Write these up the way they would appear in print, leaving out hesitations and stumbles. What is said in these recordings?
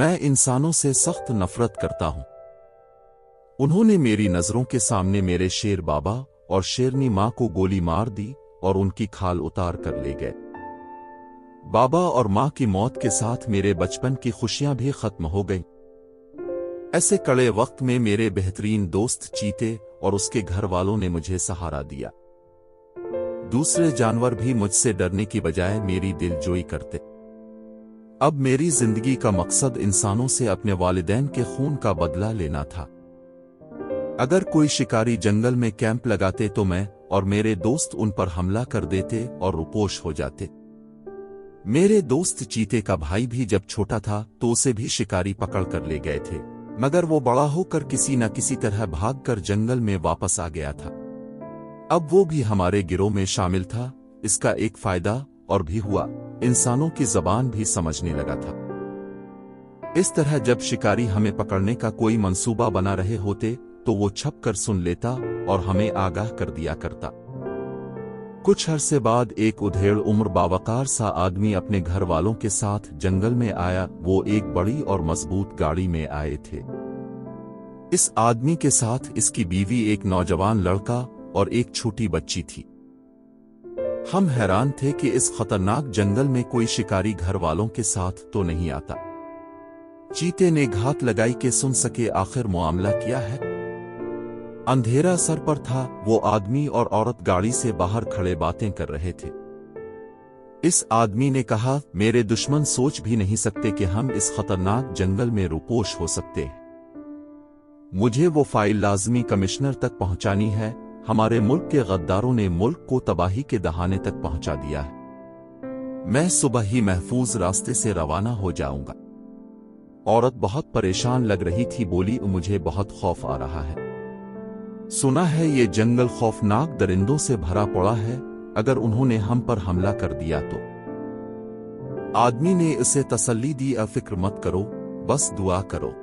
मैं इंसानों से सख्त नफरत करता हूं। उन्होंने मेरी नजरों के सामने मेरे शेर बाबा और शेरनी मां को गोली मार दी और उनकी खाल उतार कर ले गए। बाबा और मां की मौत के साथ मेरे बचपन की खुशियां भी खत्म हो गईं। ऐसे कड़े वक्त में मेरे बेहतरीन दोस्त चीते और उसके घर वालों ने मुझे सहारा दिया। दूसरे जानवर भी मुझसे डरने की बजाय मेरी दिलजोई करते। अब मेरी जिंदगी का मकसद इंसानों से अपने वालिदैन के खून का बदला लेना था। अगर कोई शिकारी जंगल में कैंप लगाते तो मैं और मेरे दोस्त उन पर हमला कर देते और रुपोश हो जाते। मेरे दोस्त चीते का भाई भी जब छोटा था तो उसे भी शिकारी पकड़ कर ले गए थे, मगर वो बड़ा होकर किसी न किसी तरह भागकर जंगल में वापस आ गया था। अब वो भी हमारे गिरोह में शामिल था। इसका एक फायदा और भी हुआ, इंसानों की जबान भी समझने लगा था। इस तरह जब शिकारी हमें पकड़ने का कोई मंसूबा बना रहे होते तो वो छप कर सुन लेता और हमें आगाह कर दिया करता। कुछ अरसे बाद एक उधेड़ उम्र बावकार सा आदमी अपने घर वालों के साथ जंगल में आया। वो एक बड़ी और मजबूत गाड़ी में आए थे। इस आदमी के साथ इसकी बीवी, एक नौजवान लड़का और एक छोटी बच्ची थी। हम हैरान थे कि इस खतरनाक जंगल में कोई शिकारी घर वालों के साथ तो नहीं आता। चीते ने घात लगाई कि सुन सके आखिर मामला क्या है। अंधेरा सर पर था। वो आदमी और औरत गाड़ी से बाहर खड़े बातें कर रहे थे। इस आदमी ने कहा, मेरे दुश्मन सोच भी नहीं सकते कि हम इस खतरनाक जंगल में रुपोश हो सकते हैं। मुझे वो फाइल लाजमी कमिश्नर तक पहुंचानी है। हमारे मुल्क के गद्दारों ने मुल्क को तबाही के दहाने तक पहुंचा दिया है। मैं सुबह ही महफूज रास्ते से रवाना हो जाऊंगा। औरत बहुत परेशान लग रही थी, बोली, मुझे बहुत खौफ आ रहा है। सुना है ये जंगल खौफनाक दरिंदों से भरा पड़ा है। अगर उन्होंने हम पर हमला कर दिया तो। आदमी ने उसे तसल्ली दी, फिक्र मत करो, बस दुआ करो।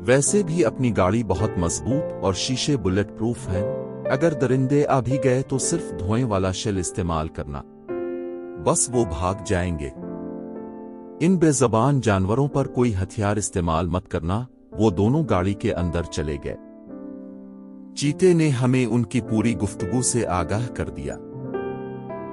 वैसे भी अपनी गाड़ी बहुत मजबूत और शीशे बुलेट प्रूफ हैं। अगर दरिंदे आ भी गए तो सिर्फ धुएं वाला शेल इस्तेमाल करना, बस वो भाग जाएंगे। इन बेज़बान जानवरों पर कोई हथियार इस्तेमाल मत करना। वो दोनों गाड़ी के अंदर चले गए। चीते ने हमें उनकी पूरी गुफ्तगू से आगाह कर दिया।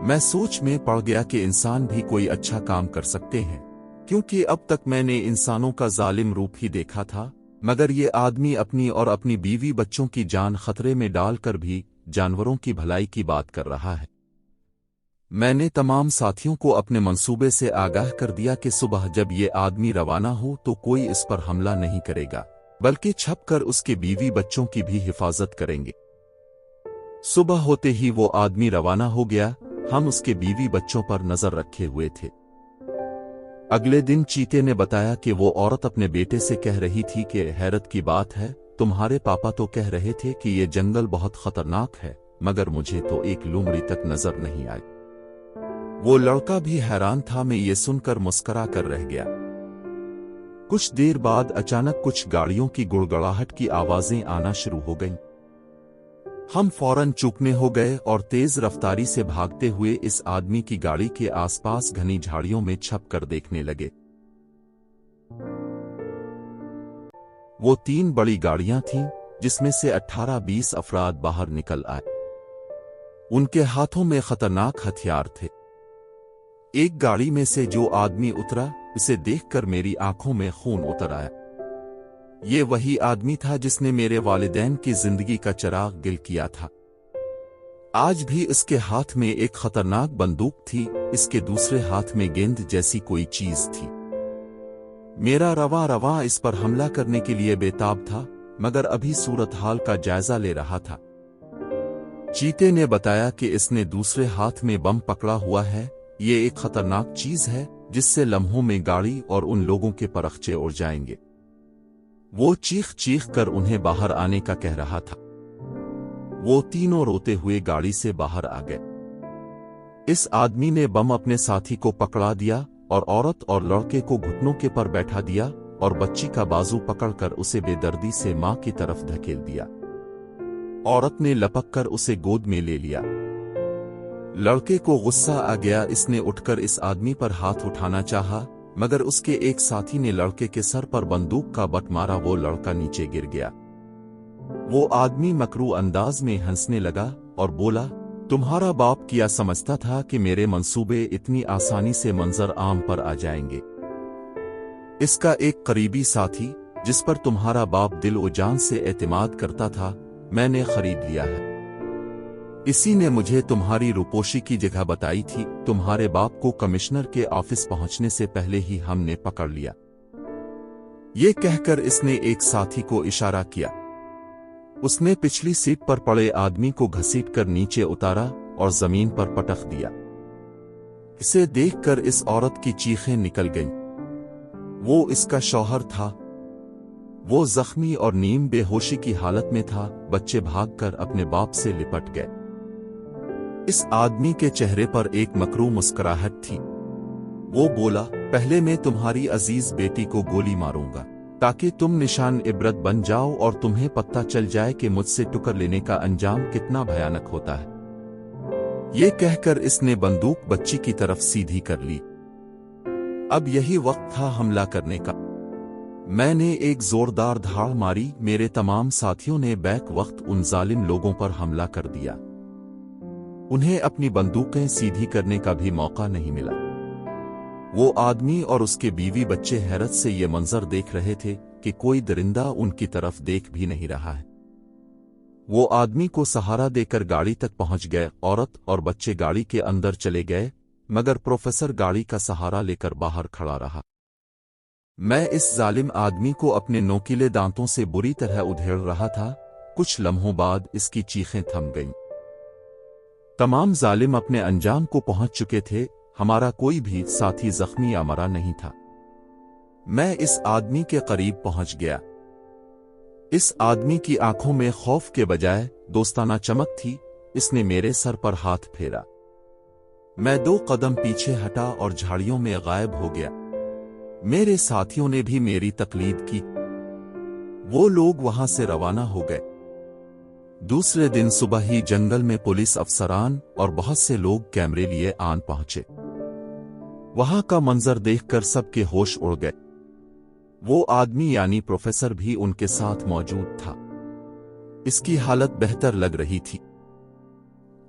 मैं सोच में पड़ गया कि इंसान भी कोई अच्छा काम कर सकते हैं, क्योंकि अब तक मैंने इंसानों का जालिम रूप ही देखा था, मगर ये आदमी अपनी और अपनी बीवी बच्चों की जान खतरे में डालकर भी जानवरों की भलाई की बात कर रहा है। मैंने तमाम साथियों को अपने मंसूबे से आगाह कर दिया कि सुबह जब ये आदमी रवाना हो तो कोई इस पर हमला नहीं करेगा, बल्कि छपकर उसके बीवी बच्चों की भी हिफाजत करेंगे। सुबह होते ही वो आदमी रवाना हो गया। हम उसके बीवी बच्चों पर नजर रखे हुए थे। अगले दिन चीते ने बताया कि वो औरत अपने बेटे से कह रही थी कि हैरत की बात है, तुम्हारे पापा तो कह रहे थे कि ये जंगल बहुत खतरनाक है, मगर मुझे तो एक लोमड़ी तक नजर नहीं आई। वो लड़का भी हैरान था। मैं ये सुनकर मुस्करा कर रह गया। कुछ देर बाद अचानक कुछ गाड़ियों की गुड़गड़ाहट की आवाजें आना शुरू हो गईं। हम फौरन चौंकने हो गए और तेज रफ्तारी से भागते हुए इस आदमी की गाड़ी के आसपास घनी झाड़ियों में छप कर देखने लगे। वो 3 बड़ी गाड़ियां थीं, जिसमें से 18-20 अफराद बाहर निकल आए। उनके हाथों में खतरनाक हथियार थे। एक गाड़ी में से जो आदमी उतरा, इसे देखकर मेरी आंखों में खून उतर आया। ये वही आदमी था जिसने मेरे वालिदैन की जिंदगी का चिराग गिल किया था। आज भी इसके हाथ में एक खतरनाक बंदूक थी। इसके दूसरे हाथ में गेंद जैसी कोई चीज थी। मेरा रवा रवा इस पर हमला करने के लिए बेताब था, मगर अभी सूरत हाल का जायजा ले रहा था। चीते ने बताया कि इसने दूसरे हाथ में बम पकड़ा हुआ है। ये एक खतरनाक चीज है जिससे लम्हों में गाड़ी और उन लोगों के परखचे उड़ जाएंगे। वो चीख चीख कर उन्हें बाहर आने का कह रहा था। वो तीनों रोते हुए गाड़ी से बाहर आ गए। इस आदमी ने बम अपने साथी को पकड़ा दिया और औरत और लड़के को घुटनों के पर बैठा दिया और बच्ची का बाजू पकड़कर उसे बेदर्दी से मां की तरफ धकेल दिया। औरत ने लपककर उसे गोद में ले लिया। लड़के को गुस्सा आ गया। इसने उठकर इस आदमी पर हाथ उठाना चाहा, मगर उसके एक साथी ने लड़के के सर पर बंदूक का बट मारा। वो लड़का नीचे गिर गया। वो आदमी मकरू अंदाज में हंसने लगा और बोला, तुम्हारा बाप क्या समझता था कि मेरे मंसूबे इतनी आसानी से मंजर आम पर आ जाएंगे? इसका एक करीबी साथी जिस पर तुम्हारा बाप दिल ओ जान से एतमाद करता था, मैंने खरीद लिया है। इसी ने मुझे तुम्हारी रुपोशी की जगह बताई थी। तुम्हारे बाप को कमिश्नर के ऑफिस पहुंचने से पहले ही हमने पकड़ लिया। ये कहकर इसने एक साथी को इशारा किया। उसने पिछली सीट पर पड़े आदमी को घसीटकर नीचे उतारा और जमीन पर पटक दिया। इसे देखकर इस औरत की चीखें निकल गईं। वो इसका शौहर था। वो जख्मी और नीम बेहोशी की हालत में था। बच्चे भागकर अपने बाप से लिपट गए। इस आदमी के चेहरे पर एक मकरू मुस्कुराहट थी। वो बोला, पहले मैं तुम्हारी अजीज बेटी को गोली मारूंगा ताकि तुम निशान इबरत बन जाओ और तुम्हें पता चल जाए कि मुझसे टुकर लेने का अंजाम कितना भयानक होता है। ये कहकर इसने बंदूक बच्ची की तरफ सीधी कर ली। अब यही वक्त था हमला करने का। मैंने एक जोरदार धाड़ मारी। मेरे तमाम साथियों ने बैक वक्त उन जालिम लोगों पर हमला कर दिया। उन्हें अपनी बंदूकें सीधी करने का भी मौका नहीं मिला। वो आदमी और उसके बीवी बच्चे हैरत से ये मंजर देख रहे थे कि कोई दरिंदा उनकी तरफ देख भी नहीं रहा है। वो आदमी को सहारा देकर गाड़ी तक पहुंच गए। औरत और बच्चे गाड़ी के अंदर चले गए, मगर प्रोफेसर गाड़ी का सहारा लेकर बाहर खड़ा रहा। मैं इस जालिम आदमी को अपने नोकीले दांतों से बुरी तरह उधेड़ रहा था। कुछ लम्हों बाद इसकी चीखें थम गईं। तमाम जालिम अपने अंजाम को पहुंच चुके थे। हमारा कोई भी साथी जख्मी या मरा नहीं था। मैं इस आदमी के करीब पहुंच गया। इस आदमी की आंखों में खौफ के बजाय दोस्ताना चमक थी। इसने मेरे सर पर हाथ फेरा। मैं 2 कदम पीछे हटा और झाड़ियों में गायब हो गया। मेरे साथियों ने भी मेरी तकलीद की। वो लोग वहां से रवाना हो गए। दूसरे दिन सुबह ही जंगल में पुलिस अफसरान और बहुत से लोग कैमरे लिए आन पहुंचे। वहां का मंजर देखकर सबके होश उड़ गए। वो आदमी यानी प्रोफेसर भी उनके साथ मौजूद था। इसकी हालत बेहतर लग रही थी।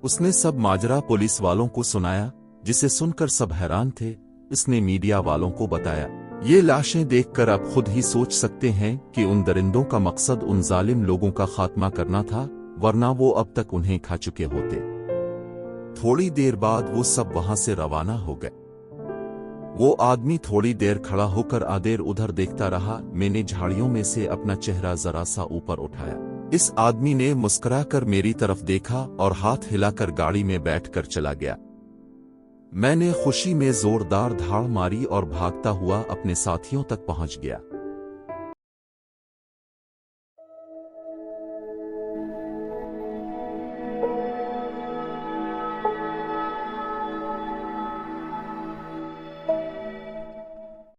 उसने सब माजरा पुलिस वालों को सुनाया, जिसे सुनकर सब हैरान थे। इसने मीडिया वालों को बताया। ये लाशें देखकर आप खुद ही सोच सकते हैं कि उन दरिंदों का मकसद उन जालिम लोगों का खात्मा करना था, वरना वो अब तक उन्हें खा चुके होते। थोड़ी देर बाद वो सब वहां से रवाना हो गए। वो आदमी थोड़ी देर खड़ा होकर आदेर उधर देखता रहा। मैंने झाड़ियों में से अपना चेहरा जरा सा ऊपर उठाया। इस आदमी ने मुस्कुराकर मेरी तरफ देखा और हाथ हिलाकर गाड़ी में बैठकर चला गया। मैंने खुशी में जोरदार धाड़ मारी और भागता हुआ अपने साथियों तक पहुंच गया।